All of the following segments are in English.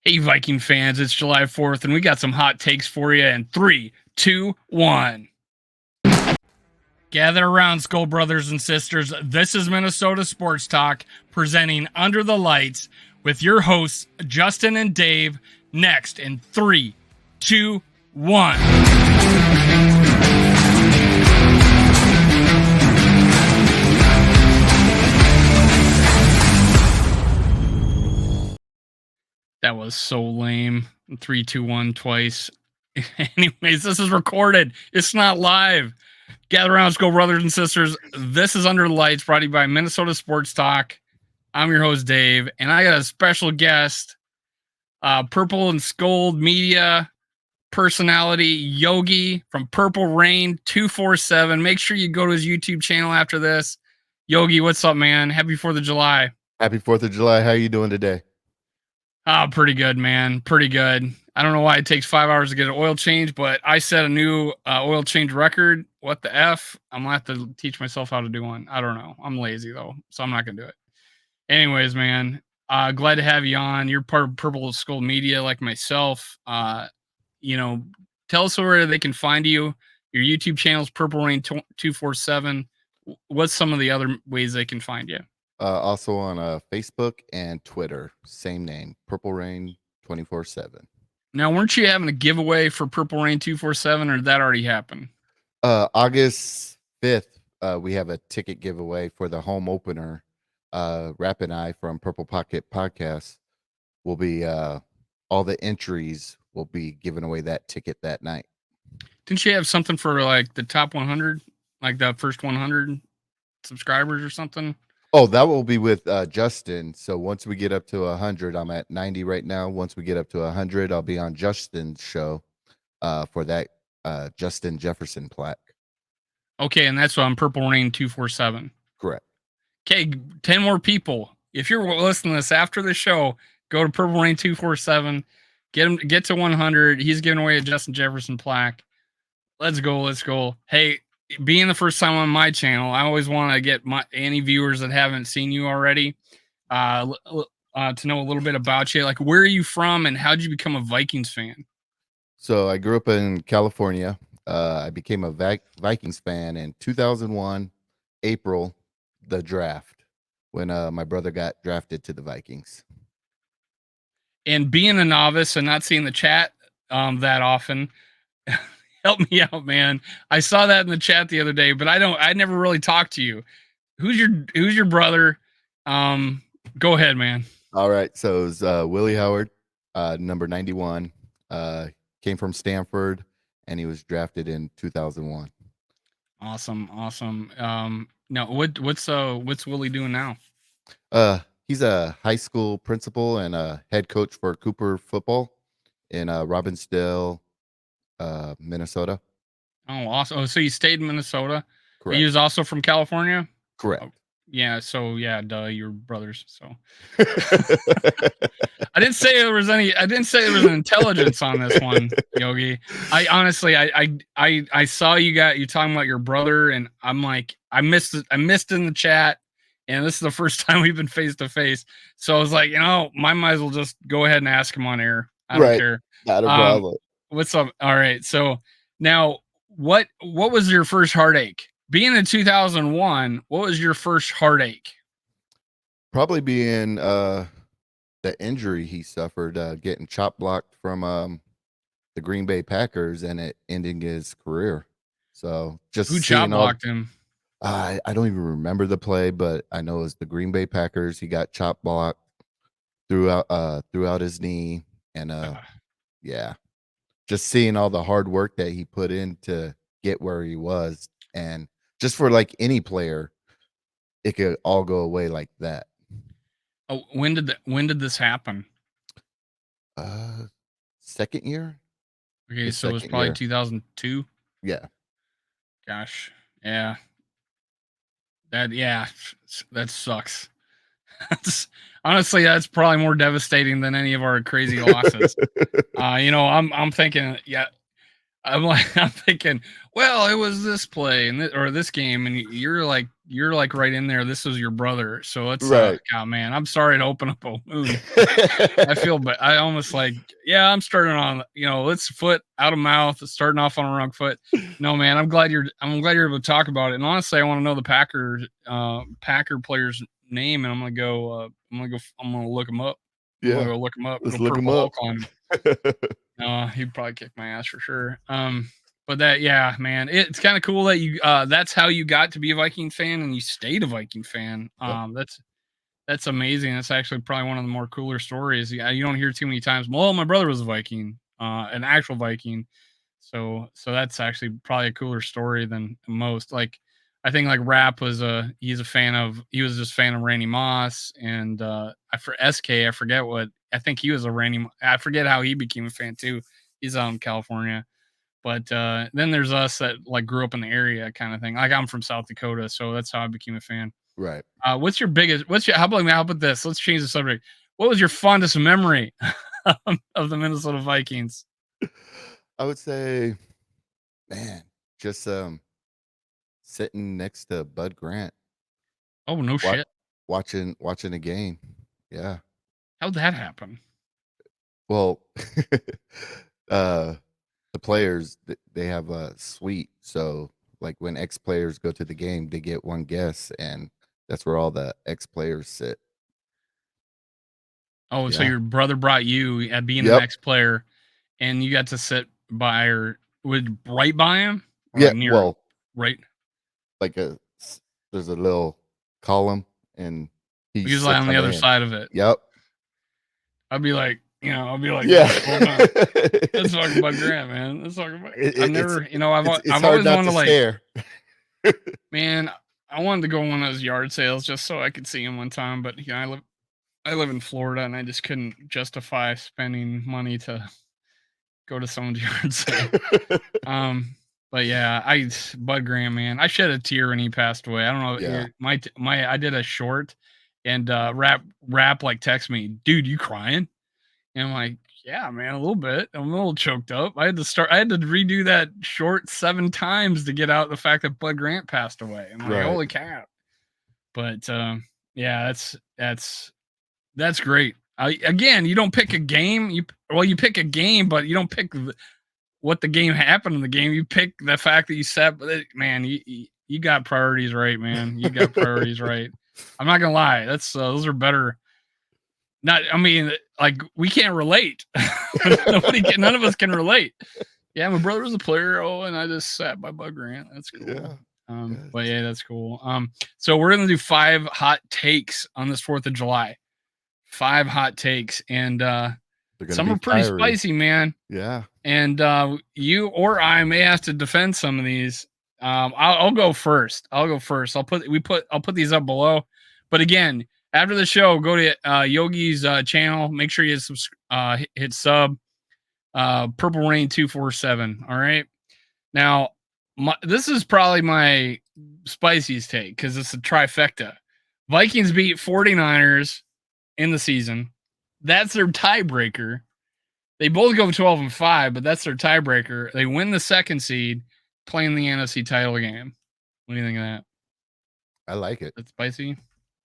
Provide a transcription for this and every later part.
Hey, Viking fans, it's July 4th, and we got some hot takes for you in 3, 2, 1. Gather around, Skull Brothers and Sisters. This is Minnesota Sports Talk, presenting Under the Lights with your hosts, Justin and Dave, next in 3, 2, 1. That was so lame. 3, 2, 1 twice. Anyways, this is recorded. It's not live. Gather around, Skull Brothers and Sisters. This is Under the Lights, brought to you by Minnesota Sports Talk. I'm your host, Dave, and I got a special guest, Purple and Scold media personality, Yogi from Purple Rain 247. Make sure you go to his YouTube channel after this. Yogi, what's up, man? Happy 4th of July. Happy 4th of July. How are you doing today? Oh, pretty good, man. Pretty good. I don't know why it takes 5 hours to get an oil change, but I set a new oil change record. What the F? I'm going to have to teach myself how to do one. I don't know. I'm lazy, though, so I'm not going to do it. Anyways, man, glad to have you on. You're part of Purple Skull Media like myself. Tell us where they can find you. Your YouTube channel is Purple Rain 247. What's some of the other ways they can find you? Also on Facebook and Twitter, same name, Purple Rain 24/7. Now, weren't you having a giveaway for Purple Rain 247, or did that already happen? August 5th, we have a ticket giveaway for the home opener. Rap and I from Purple Pocket Podcast will be all the entries will be giving away that ticket that night. Didn't you have something for like the top 100, like the first 100 subscribers or something? Oh, that will be with Justin. So once we get up to 100, I'm at 90 right now. Once we get up to 100, I'll be on Justin's show for that Justin Jefferson plaque. Okay, and that's on Purple Rain 247. Correct. Okay, 10 more people. If you're listening to this after the show, go to Purple Rain 247. Get to 100. He's giving away a Justin Jefferson plaque. Let's go. Hey, being the first time on my channel, I always want to get any viewers that haven't seen you already to know a little bit about you. Like, where are you from, and how did you become a Vikings fan? So I grew up in California. I became a Vikings fan in 2001, April, the draft, when my brother got drafted to the Vikings. And being a novice and not seeing the chat that often, help me out, man. I saw that in the chat the other day, but I never really talked to you. Who's your brother? Go ahead, man. All right. So it was Willie Howard, number 91, came from Stanford, and he was drafted in 2001. Awesome. Now what's Willie doing now? He's a high school principal and a head coach for Cooper football in Robbinsdale, Minnesota. Oh, awesome. Oh, so you stayed in Minnesota? Correct. He was also from California? Correct. Oh, yeah, so yeah, duh, you're brothers. So I didn't say there was an intelligence on this one, Yogi. I honestly I saw you talking about your brother, and I'm like, I missed in the chat, and this is the first time we've been face to face. So I was like, might as well just go ahead and ask him on air. I don't care. Not a problem. What's up? All right. So now what was your first heartache? Being in 2001, what was your first heartache? Probably being the injury he suffered, getting chop blocked from the Green Bay Packers and it ending his career. So just who chop blocked him? I don't even remember the play, but I know it was the Green Bay Packers. He got chop blocked throughout his knee, and yeah, just seeing all the hard work that he put in to get where he was, and just for like any player, it could all go away like that. Oh, when did this happen? Second year. Okay, so it was probably 2002. Yeah. Gosh, yeah. That sucks. Honestly, that's probably more devastating than any of our crazy losses. I'm thinking, yeah. I'm thinking, well, it was this play or this game, and you're like you're like right in there. This is your brother, so it's Right. God, man, I'm sorry to open up a wound. I feel, but I almost like, yeah, I'm starting on, it's foot out of mouth, starting off on a wrong foot. No, man, I'm glad you're able to talk about it. And honestly, I want to know the Packer player's name, and I'm gonna look him up. I'm gonna Yeah. go look him up. Let's Go look him Purple up. Hulk on him. He'd probably kick my ass for sure. But that, yeah, man, it's kind of cool that you that's how you got to be a Viking fan and you stayed a Viking fan. Yep. That's amazing. That's actually probably one of the more cooler stories. Yeah, you don't hear too many times. Well, my brother was a Viking, an actual Viking. So that's actually probably a cooler story than most. Like, I think like Rap was he was just a fan of Randy Moss, and for SK, I forget what, I think he was I forget how he became a fan too. He's out in California. But then there's us that like grew up in the area kind of thing. Like, I'm from South Dakota, so that's how I became a fan. Right. How about this? Let's change the subject. What was your fondest memory of the Minnesota Vikings? I would say, man, just sitting next to Bud Grant, Oh, no shit. watching a game. Yeah. How'd that happen? Well, the players, they have a suite, so like when ex players go to the game, they get one guest, and that's where all the ex players sit. Oh, so Yeah. your brother brought you at being an Yep. ex-player, and you got to sit by or right by him or Yeah. like near him? Well, Right? like there's a little column, and he He was like sits on on the the other end. side of it. Yep. I'd be like, Yeah. this the whole time. Let's talk about Grant, man. Let's talk about. I've never, It's I've hard always not wanted to to like, stare. man, I wanted to go on one of those yard sales just so I could see him one time, but I live in Florida, and I just couldn't justify spending money to go to someone's yard sale. But yeah, Bud Graham, man, I shed a tear when he passed away. I don't know. Yeah. I did a short, and rap like text me, dude, you crying? And I'm like, yeah, man, a little bit. I'm a little choked up. I had to redo that short 7 times to get out the fact that Bud Grant passed away. I'm like, Right. holy cow. But yeah, that's great. Again, you don't pick a game. You pick a game, but you don't pick what the game happened in the game. You pick the fact that you sat. Man, you got priorities right, man. You got priorities right. I'm not gonna lie. Those are better. I mean, like, we can't relate. None of us can relate. Yeah, my brother was a player. Oh, and I just sat by Bud Grant. That's cool. Yeah. But yeah, that's cool. So we're gonna do 5 hot takes on this 4th of July. 5 hot takes, and some are pretty spicy, man. Yeah. And you or I may have to defend some of these. I'll go first. I'll put these up below. But again, after the show, go to Yogi's channel. Make sure you hit sub. Purple Rain 247. All right. Now, this is probably my spiciest take because it's a trifecta. Vikings beat 49ers in the season. That's their tiebreaker. They both go 12-5, but that's their tiebreaker. They win the 2nd seed, playing the NFC title game. What do you think of that? I like it. That's spicy.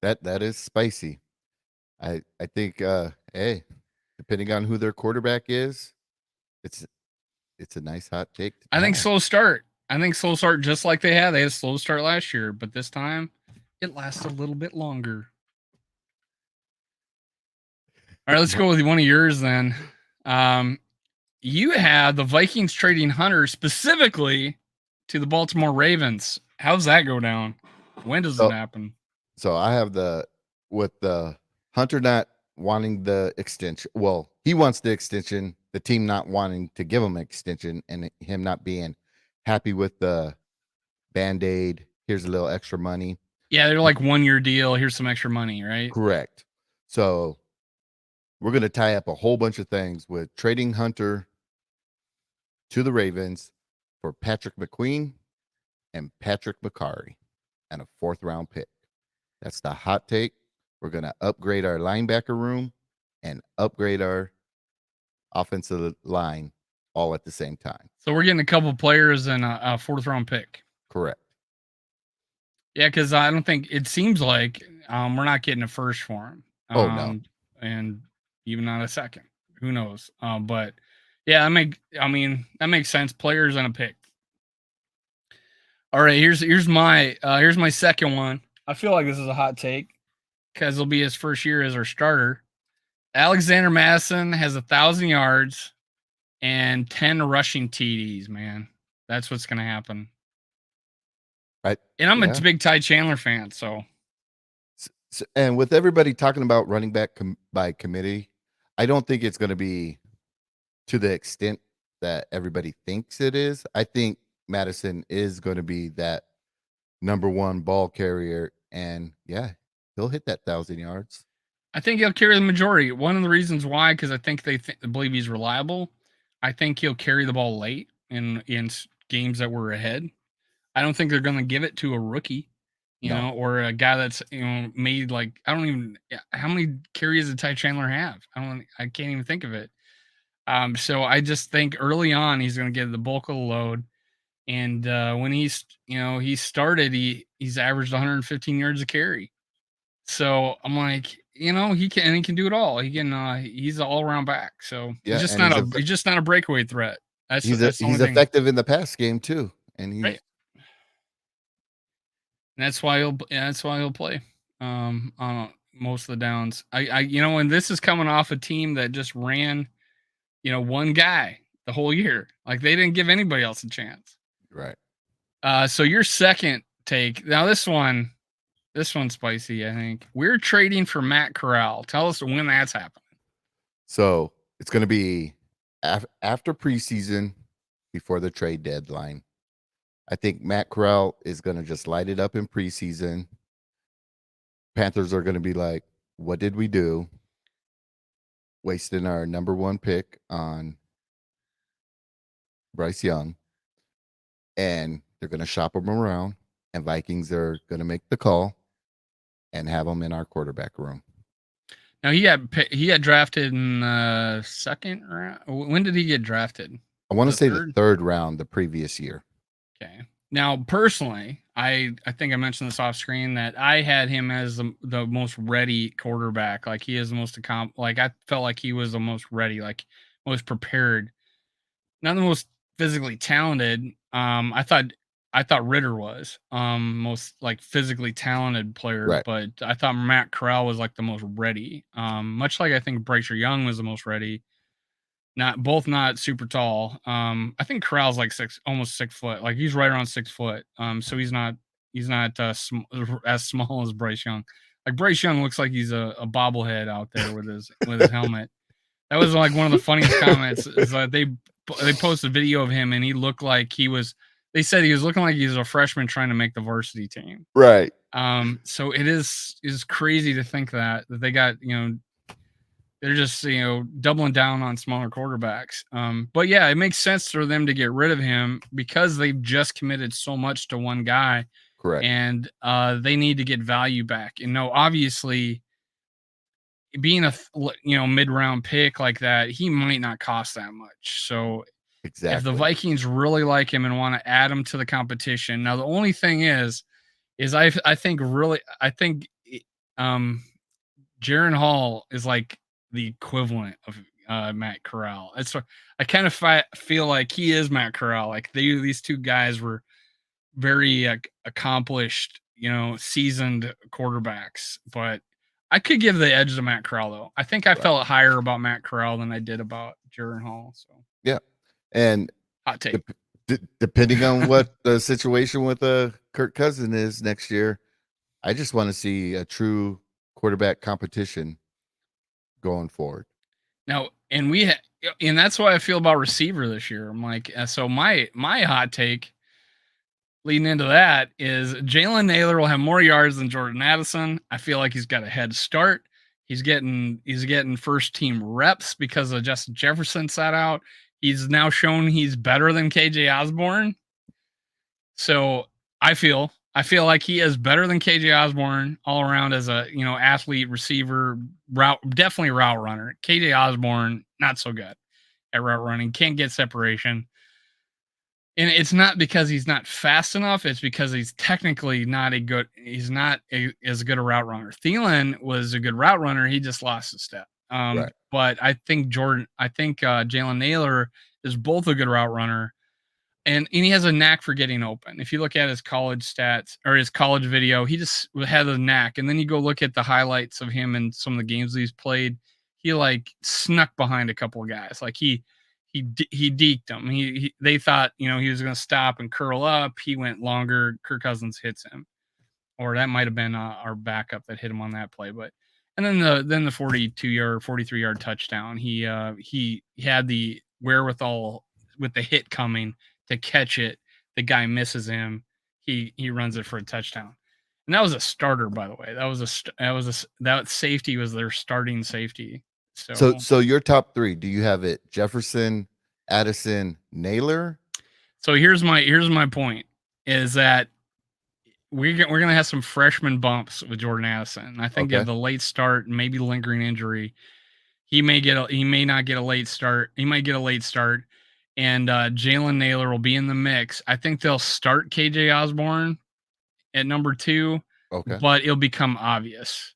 That is spicy. I think hey, depending on who their quarterback is, it's a nice hot take. I think slow start. Just like they had a slow start last year, but this time it lasts a little bit longer. All right, let's go with one of yours then. You have the Vikings trading Hunter specifically to the Baltimore Ravens. How's that go down? When does it happen? So I have with the Hunter not wanting the extension. Well, he wants the extension, the team not wanting to give him an extension, and him not being happy with the Band-Aid. Here's a little extra money. Yeah, they're like 1-year deal. Here's some extra money, right? Correct. So we're going to tie up a whole bunch of things with trading Hunter to the Ravens for Patrick McQueen and Patrick McCarry and a 4th round pick. That's the hot take. We're going to upgrade our linebacker room and upgrade our offensive line all at the same time. So we're getting a couple players and a 4th round pick. Correct. Yeah, because I don't think it seems like we're not getting a first for him. Oh no. And even not a second. Who knows? But yeah, that makes sense. Players and a pick. All right, here's my second one. I feel like this is a hot take because it'll be his first year as our starter. Alexander Mattison has 1,000 yards and 10 rushing TDs. Man, that's what's gonna happen. Right. And I'm a Yeah. big Ty Chandler fan, so. And with everybody talking about running back by committee, I don't think it's going to be to the extent that everybody thinks it is. I think Mattison is going to be that number one ball carrier, and yeah, he'll hit that 1,000 yards. I think he'll carry the majority. One of the reasons why, because I think they believe he's reliable. I think he'll carry the ball late in games that we're ahead. I don't think they're going to give it to a rookie, or a guy that's made like I don't even how many carries did Ty Chandler have? I can't even think of it. So I just think early on he's going to get the bulk of the load, and when he started, he's averaged 115 yards a carry. So I'm like, he can do it all. He's an all around back. So Yeah, and he's just not a breakaway threat. That's the only he's thing. effective in the pass game too, and he's Right. And that's why he'll play on most of the downs. And this is coming off a team that just ran, one guy the whole year. Like they didn't give anybody else a chance. right. So your second take. Now this one's spicy, I think. We're trading for Matt Corral. Tell us when that's happening. So it's going to be after preseason, before the trade deadline. I think Matt Corral is going to just light it up in preseason. Panthers are going to be like, what did we do? Wasting our number one pick on Bryce Young. And they're going to shop him around. And Vikings are going to make the call and have him in our quarterback room. Now he got drafted in the second round. When did he get drafted? I want to say the third round the previous year. Okay. Now, personally, I think I mentioned this off screen that I had him as the most ready quarterback. Like he is the most like I felt like he was the most ready, like most prepared. Not the most physically talented. I thought Ritter was most like physically talented player, Right. but I thought Matt Corral was like the most ready. Much like I think Bryce Young was the most ready. Not super tall. I think Corral's like almost 6 foot. Like he's right around 6 foot. So he's not as small as Bryce Young. Like Bryce Young looks like he's a bobblehead out there with his helmet. That was like one of the funniest comments is that they posted a video of him and he looked like they said he was looking like he was a freshman trying to make the varsity team. Right. So it is crazy to think that they got, they're just, doubling down on smaller quarterbacks. But yeah, it makes sense for them to get rid of him because they've just committed so much to one guy. Correct. And they need to get value back. And no, obviously being a mid-round pick like that, he might not cost that much. So exactly, if the Vikings really like him and want to add him to the competition, now the only thing is I think Jaron Hall is like the equivalent of Matt Corral. It's I kind of feel like he is Matt Corral. Like these two guys were very accomplished, seasoned quarterbacks, but I could give the edge to Matt Corral though. I think I felt higher about Matt Corral than I did about Jaron Hall. So yeah, and hot take. Depending on what the situation with Kirk Cousins is next year, I just want to see a true quarterback competition going forward. Now, and that's why I feel about receiver this year. I'm like, so my hot take leading into that is Jalen Naylor will have more yards than Jordan Addison. I feel like he's got a head start. He's getting first team reps because of Justin Jefferson sat out. He's now shown he's better than KJ Osborne. So I feel like he is better than KJ Osborne all around as a athlete, receiver, definitely route runner. KJ Osborne not so good at route running, can't get separation. And it's not because he's not fast enough. It's because he's technically not a good. He's not as good a route runner. Thielen was a good route runner. He just lost a step. Right. But I think Jalen Naylor is both a good route runner, and he has a knack for getting open. If you look at his college stats or his college video, he just had a knack. And then you go look at the highlights of him in some of the games he's played. He like snuck behind a couple of guys. Like he deked them. They thought he was going to stop and curl up. He went longer. Kirk Cousins hits him, or that might have been our backup that hit him on that play. But and then the 42-yard, 43-yard touchdown. He had the wherewithal with the hit coming to catch it. The guy misses him. He runs it for a touchdown. And that was a starter, by the way. That safety was their starting safety. So your top three, do you have it Jefferson, Addison, Naylor? So here's my point is that we're gonna have some freshman bumps with Jordan Addison. I think Okay. the late start, maybe lingering injury, he may not get a late start. He might get a late start, and Jalen Naylor will be in the mix. I think they'll start KJ Osborne at number 2, Okay. but it'll become obvious.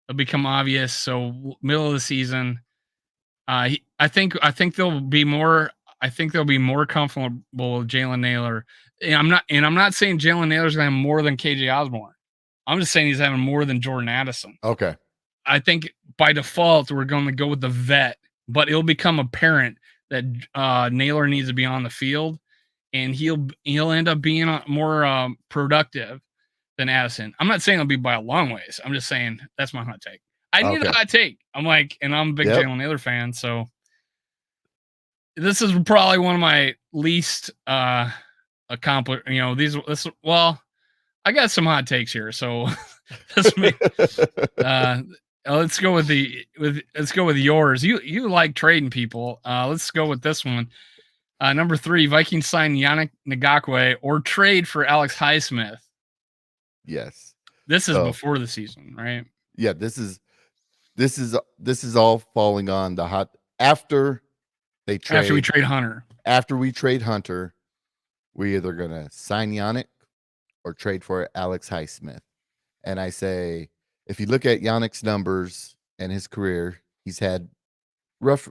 So middle of the season, I think they'll be more. I think they'll be more comfortable with Jalen Naylor. And I'm not saying Jalen Naylor's gonna have more than KJ Osborne. I'm just saying he's having more than Jordan Addison. Okay. I think by default we're going to go with the vet, but it'll become apparent that Naylor needs to be on the field, and he'll end up being more productive than Addison. I'm not saying it'll be by a long ways. I'm just saying that's my hot take. I need a hot take. I'm a big Jalen Naylor fan, so this is probably one of my least accomplished. Well, I got some hot takes here, so let's go with yours. You like trading people. Let's go with this one. Number 3, Vikings sign Yannick Ngakoue or trade for Alex Highsmith. Yes. This is before the season, right? Yeah, this is all falling on the hot after we trade Hunter. After we trade Hunter, we're either gonna sign Yannick or trade for Alex Highsmith. And I say, if you look at Yannick's numbers and his career, he's had rough,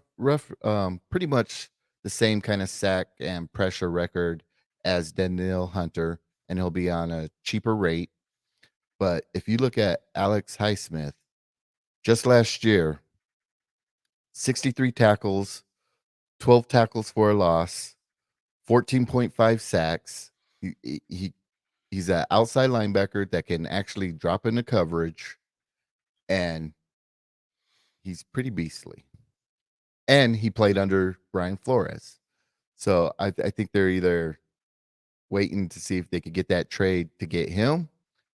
pretty much the same kind of sack and pressure record as Daniellehunter, and he'll be on a cheaper rate. But if you look at Alex Highsmith, just last year, 63 tackles, 12 tackles for a loss, 14.5 sacks. He's an outside linebacker that can actually drop into coverage, and he's pretty beastly. And he played under Brian Flores. So I think they're either waiting to see if they could get that trade to get him,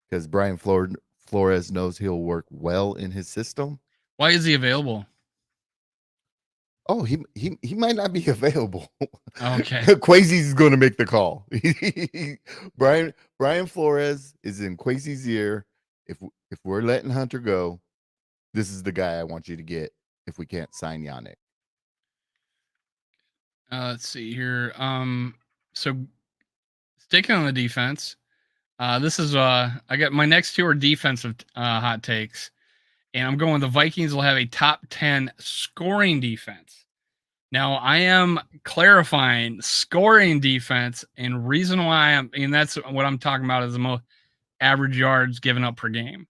because Brian Flores knows he'll work well in his system. Why is he available? Oh, he might not be available. Okay. Quasi's going to make the call. Brian Flores is in Quasi's ear. If we're letting Hunter go, this is the guy I want you to get if we can't sign Yannick. Let's see here. So sticking on the defense, this is I got my next 2 are defensive hot takes, and I'm going the Vikings will have a top 10 scoring defense. Now I am clarifying scoring defense, and reason why and that's what I'm talking about is the most average yards given up per game.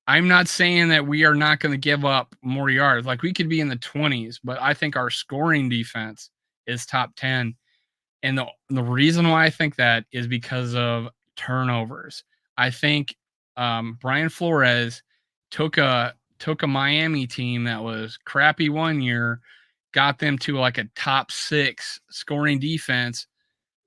I'm not saying that we are not going to give up more yards. Like we could be in the 20s, but I think our scoring defense is top 10. And the reason why I think that is because of turnovers. I think Brian Flores took a Miami team that was crappy one year, got them to like a top 6 scoring defense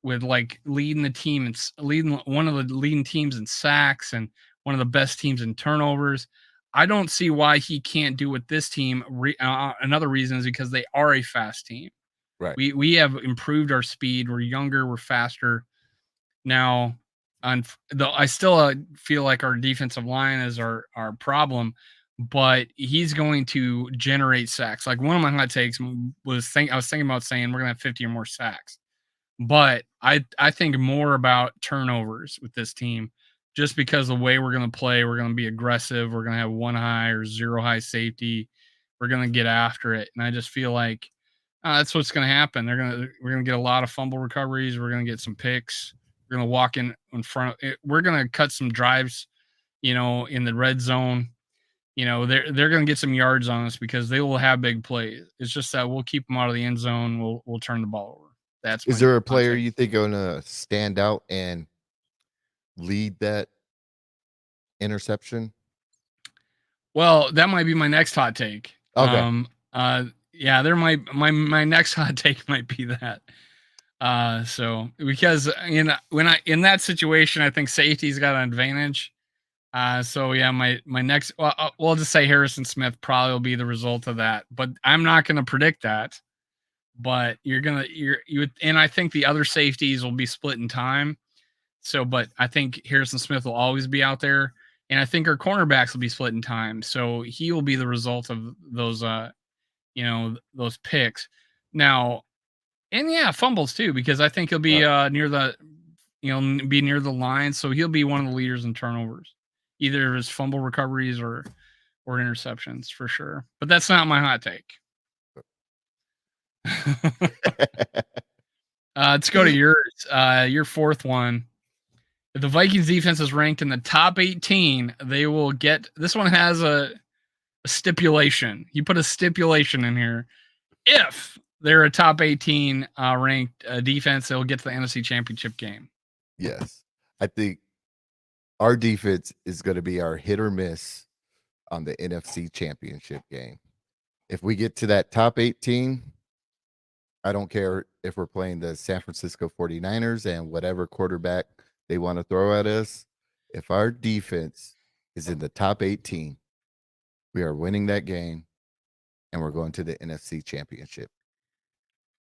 with like leading the team and leading one of the leading teams in sacks and one of the best teams in turnovers. I don't see why he can't do with this team. Another reason is because they are a fast team. Right. We have improved our speed. We're younger. We're faster. Now, I still feel like our defensive line is our problem, but he's going to generate sacks. Like one of my hot takes was I was thinking about saying we're going to have 50 or more sacks. But I think more about turnovers with this team, just because the way we're going to play, we're going to be aggressive. We're going to have 1 high or 0 high safety. We're going to get after it, and I just feel like that's what's going to happen. We're going to get a lot of fumble recoveries. We're going to get some picks. We're going to walk in front. We're going to cut some drives, in the red zone. They're going to get some yards on us because they will have big plays. It's just that we'll keep them out of the end zone. We'll turn the ball over. That's Is my there a hot player take. you think gonna stand out and lead that interception? Well, that might be my next hot take. Okay. Yeah, there might my next hot take might be that. So because in that situation, I think safety's got an advantage. So yeah, my next, well, we'll just say Harrison Smith probably will be the result of that, but I'm not going to predict that. But and I think the other safeties will be split in time. So, but I think Harrison Smith will always be out there, and I think our cornerbacks will be split in time. So he will be the result of those, those picks. Now, and yeah, fumbles too, because I think he'll be near the, be near the line. So he'll be one of the leaders in turnovers, either his fumble recoveries or interceptions for sure. But that's not my hot take. Let's go to yours. Your fourth one. If the Vikings defense is ranked in the top 18, they will get. This one has a stipulation. You put a stipulation in here. If they're a top 18 ranked defense, they'll get to the NFC Championship game. Yes. I think our defense is going to be our hit or miss on the NFC Championship game. If we get to that top 18, I don't care if we're playing the San Francisco 49ers and whatever quarterback they want to throw at us. If our defense is in the top 18, we are winning that game and we're going to the NFC Championship.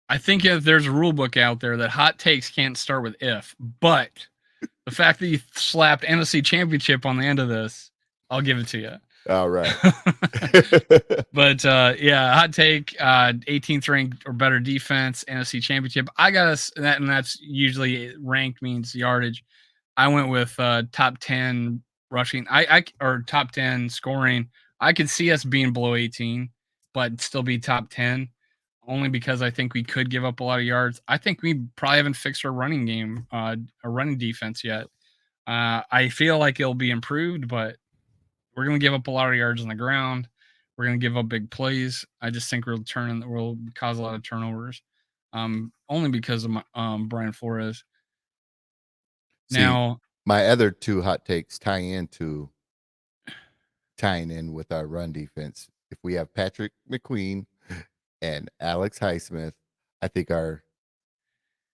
I think if there's a rule book out there that hot takes can't start with if, but the fact that you slapped NFC Championship on the end of this, I'll give it to you. All right. But yeah, hot take, 18th ranked or better defense, NFC Championship. I got us that, and that's usually ranked means yardage. I went with top 10 rushing. Or top 10 scoring. I could see us being below 18, but still be top 10. Only because I think we could give up a lot of yards. I think we probably haven't fixed our running game, a running defense yet. I feel like it'll be improved, but we're going to give up a lot of yards on the ground. We're going to give up big plays. I just think we'll cause a lot of turnovers, only because of Brian Flores. Now, my other two hot takes tying in with our run defense. If we have Patrick McQueen and Alex Highsmith, I think our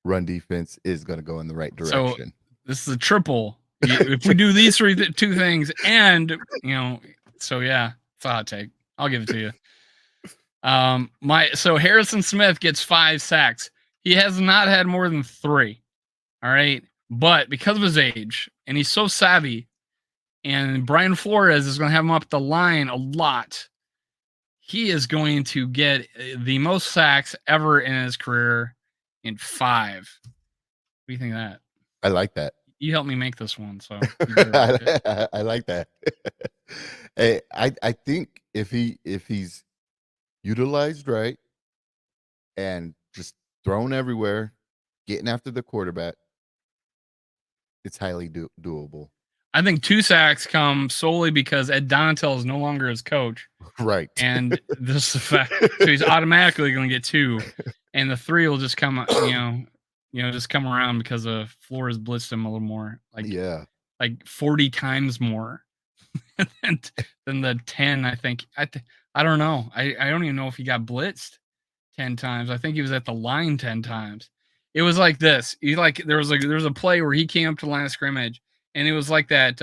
run defense is going to go in the right direction. So this is a triple. If we do these two things, and so yeah, it's a hot take. I'll give it to you. So Harrison Smith gets 5 sacks. He has not had more than 3. All right, but because of his age, and he's so savvy, and Brian Flores is going to have him up the line a lot. He is going to get the most sacks ever in his career in 5. What do you think of that? I like that. You helped me make this one, so I like that. Hey, I think if he's utilized right and just thrown everywhere, getting after the quarterback, it's highly doable. I think 2 sacks come solely because Ed Donatel is no longer his coach. Right. And this is the fact. So he's automatically going to get 2. And the 3 will just come, just come around because Flores blitzed him a little more. Like 40 times more than the 10, I think. I don't know. I don't even know if he got blitzed 10 times. I think he was at the line 10 times. It was like this. There was a play where he came up to the line of scrimmage, and it was like that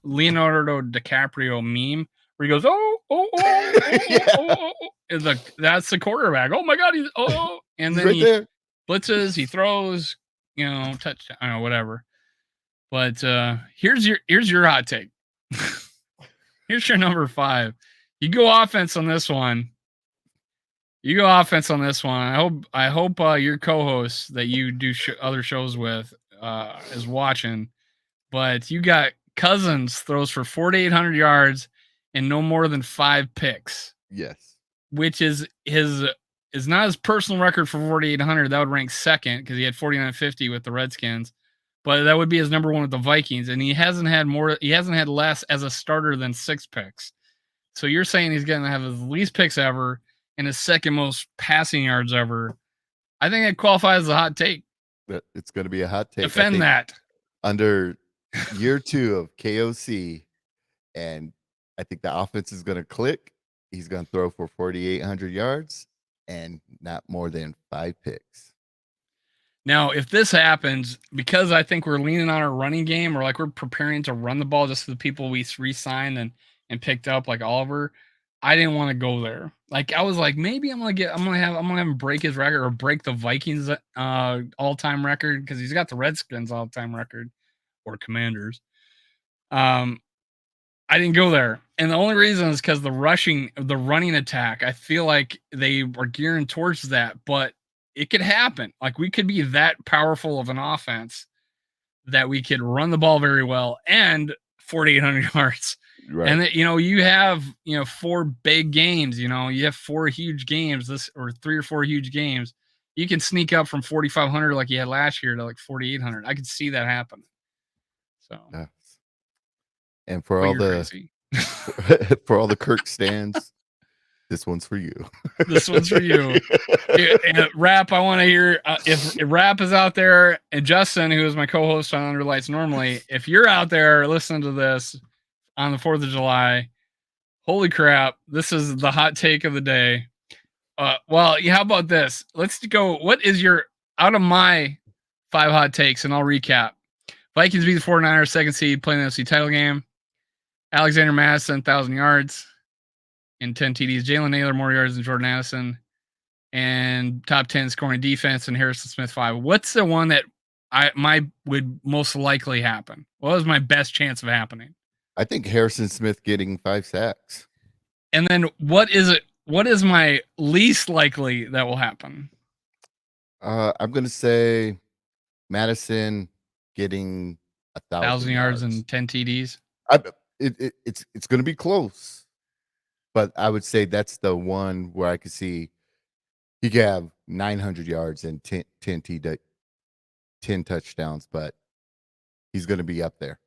Leonardo DiCaprio meme where he goes, that's the quarterback. Oh my God, and then he blitzes, he throws, touchdown, I don't know, whatever. But here's your hot take. Here's your number 5. You go offense on this one. You go offense on this one. I hope your co-host that you do other shows with is watching. But you got Cousins throws for 4,800 yards and no more than 5 picks. Yes. Which is not his personal record for 4,800. That would rank second because he had 4,950 with the Redskins. But that would be his number one with the Vikings, and he hasn't had less as a starter than 6 picks. So you're saying he's going to have his least picks ever and his second most passing yards ever. I think it qualifies as a hot take. It's going to be a hot take. Defend that. Under year 2 of KOC, and I think the offense is going to click. He's going to throw for 4,800 yards and not more than 5 picks. Now, if this happens, because I think we're leaning on our running game, or like we're preparing to run the ball just to the people we re-signed and picked up, like Oliver, I didn't want to go there. Like I was like, maybe I'm gonna have him break his record or break the Vikings all-time record because he's got the Redskins all-time record or Commanders. I didn't go there, and the only reason is because the running attack. I feel like they are gearing towards that, but it could happen. Like we could be that powerful of an offense that we could run the ball very well and 4,800 yards. Right. And that, you have 4 big games. You have 4 huge games or 3 or 4 huge games. You can sneak up from 4,500 like you had last year to like 4,800. I could see that happen. So. Yes. And for all the for all the Kirk stands, this one's for you. This one's for you. And Rap, I want to hear if Rap is out there, and Justin, who is my co-host on Under Lights normally, if you're out there listening to this on the 4th of July, holy crap, this is the hot take of the day. Well, how about this? Let's go. What is your, out of my 5 hot takes, and I'll recap. Vikings beat the 49ers, 2nd seed, playing the NFC title game. Alexander Mattison, 1,000 yards and 10 TDs. Jalen Naylor, more yards than Jordan Addison. And top 10 scoring defense, and Harrison Smith 5. What's the one that would most likely happen? What was my best chance of happening? I think Harrison Smith getting 5 sacks. And then what is my least likely that will happen? I'm going to say Mattison getting 1,000 yards and 10 TDs. It's going to be close, but I would say that's the one where I could see he could have 900 yards and 10 touchdowns, but he's going to be up there.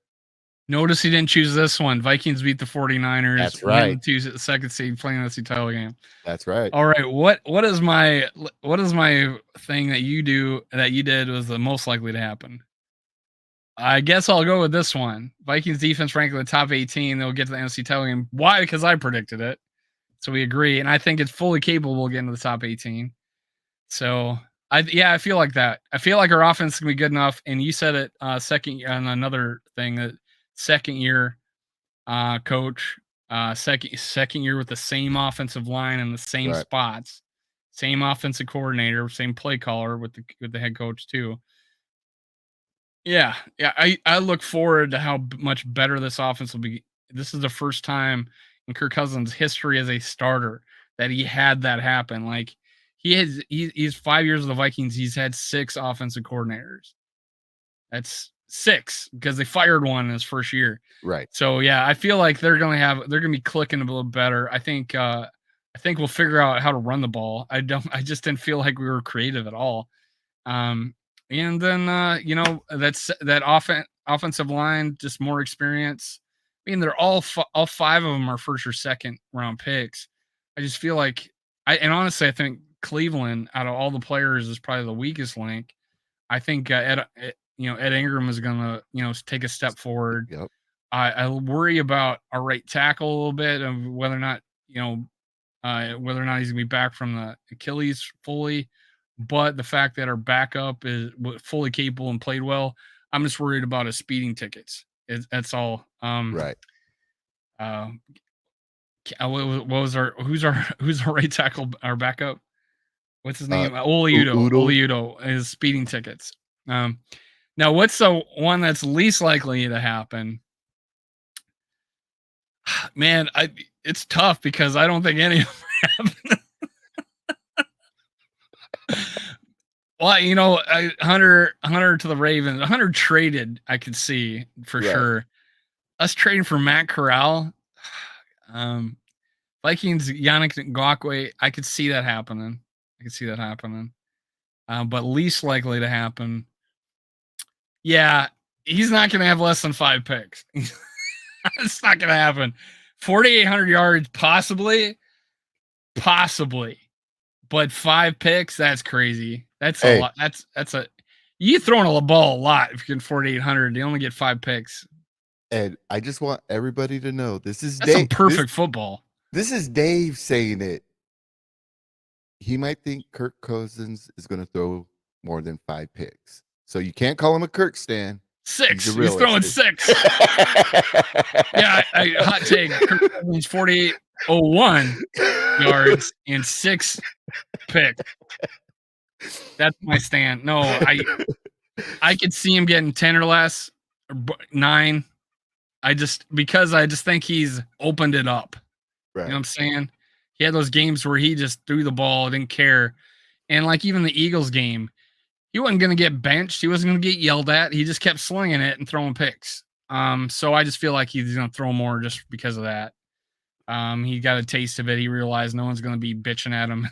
Notice he didn't choose this one. Vikings beat the 49ers. That's right. The 2nd seed, playing the NFC title game. That's right. All right. What is my thing that you did was the most likely to happen? I guess I'll go with this one. Vikings defense ranked in the top 18. They'll get to the NFC title game. Why? Because I predicted it. So we agree. And I think it's fully capable of getting to the top 18. So I feel like that. I feel like our offense is going to be good enough. And you said it second on another thing, that second year coach, second year with the same offensive line and the same spots, same offensive coordinator, same play caller with the head coach too. Yeah. I look forward to how much better this offense will be. This is the first time in Kirk Cousins' history as a starter that he had that happen. Like he's 5 years of the Vikings. He's had 6 offensive coordinators. That's 6 because they fired one in his first year. Right. So yeah, I feel like they're gonna be clicking a little better. I think we'll figure out how to run the ball. I just didn't feel like we were creative at all. And then that's that offensive line, just more experience. I mean, they're all 5 of them are first or second round picks. I just feel like honestly, I think Cleveland, out of all the players, is probably the weakest link. I think Ed Ingram is gonna take a step forward. Yep. I worry about our right tackle a little bit, of whether or not he's gonna be back from the Achilles fully. But the fact that our backup is fully capable and played well, I'm just worried about his speeding tickets. That's all. Right. Who's our right tackle? Our backup. What's his name? Oliudo is speeding tickets. Now, what's the one that's least likely to happen? Man, it's tough because I don't think any of them happen. Well, Hunter to the Ravens. Hunter traded, I could see for Right. sure. Us trading for Matt Corral, Vikings, Yannick Ngakoue, I could see that happening. But least likely to happen. Yeah, he's not going to have less than 5 picks. It's not going to happen. 4,800 yards, possibly, but 5 picks. That's crazy. That's a lot. That's a you throwing a ball a lot if you're getting 4,800. You only get 5 picks. And I just want everybody to know That's some perfect football. This is Dave saying it. He might think Kirk Cousins is going to throw more than 5 picks. So you can't call him a Kirk stan. 6. He's throwing 6. Yeah, hot take. Kirk Cousins 4,801 yards and 6 picks. That's my stand. No, I could see him getting 10 or less, or 9. Because I just think he's opened it up. Right. You know what I'm saying? He had those games where he just threw the ball, didn't care. And like even the Eagles game, he wasn't going to get benched. He wasn't going to get yelled at. He just kept slinging it and throwing picks. So I just feel like he's going to throw more just because of that. He got a taste of it. He realized no one's going to be bitching at him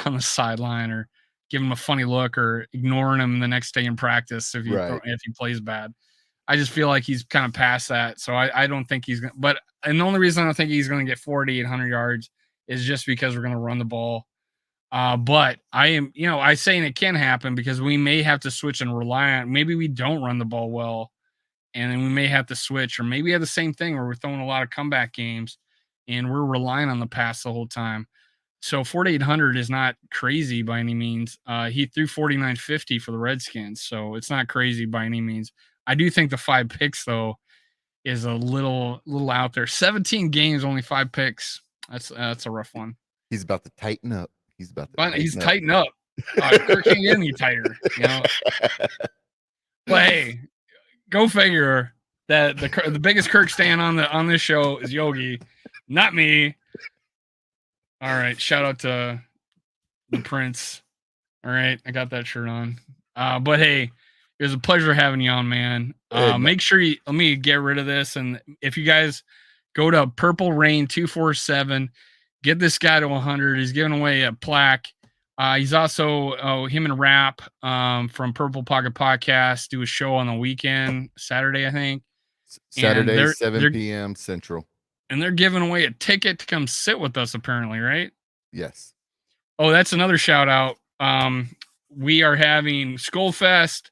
on the sideline or giving him a funny look or ignoring him the next day in practice if he plays bad. I just feel like he's kind of past that. So I don't think he's going to. And the only reason I don't think he's going to get 4,800 yards is just because we're going to run the ball. But I saying it can happen because we may have to switch and rely on, maybe we don't run the ball well and then we may have to switch, or maybe we have the same thing where we're throwing a lot of comeback games and we're relying on the pass the whole time. So 4,800 is not crazy by any means. He threw 4,950 for the Redskins, so it's not crazy by any means. I do think the 5 picks though is a little out there. 17 games, only 5 picks. That's a rough one. He's about to tighten up. He's tighten up. Kirk can't get any tighter, But hey, go figure that the biggest Kirk stan on this show is Yogi, not me. All right, shout out to the Prince. All right, I got that shirt on. But hey, it was a pleasure having you on, man. Make sure let me get rid of this, and if you guys go to Purple Rain 247, get this guy to 100. He's giving away a plaque. He's also him and Rap from Purple Pocket Podcast do a show on the weekend, Saturday, I think. Saturday, 7 p.m. Central. And they're giving away a ticket to come sit with us, apparently, right? Yes. Oh, that's another shout out. We are having Skullfest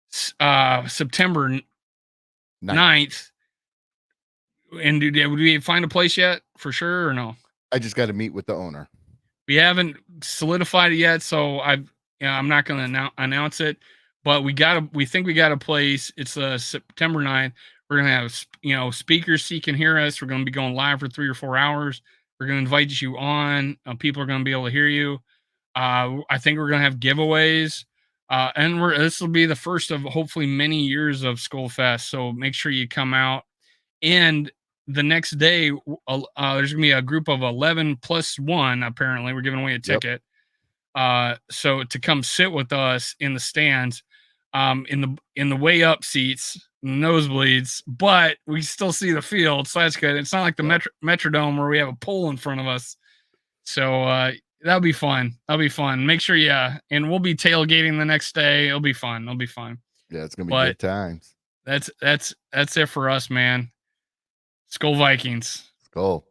September 9th. And did we find a place yet for sure or no? I just got to meet with the owner. We haven't solidified it yet, so I'm not going to announce it. But we think we got a place. It's September 9th. We're going to have speakers so you can hear us. We're going to be going live for 3 or 4 hours. We're going to invite you on. People are going to be able to hear you. I think we're going to have giveaways. And this will be the first of hopefully many years of Skullfest. So make sure you come out. And the next day, there's going to be a group of 11 plus 1. Apparently, we're giving away a ticket. So to come sit with us in the stands, in the way up seats, nosebleeds, but we still see the field, so that's good. It's not like the Metrodome where we have a pole in front of us. So that'll be fun. Make sure and we'll be tailgating the next day. It'll be fun. Yeah, it's gonna be good times. That's it for us, man. Skull Vikings. Skull.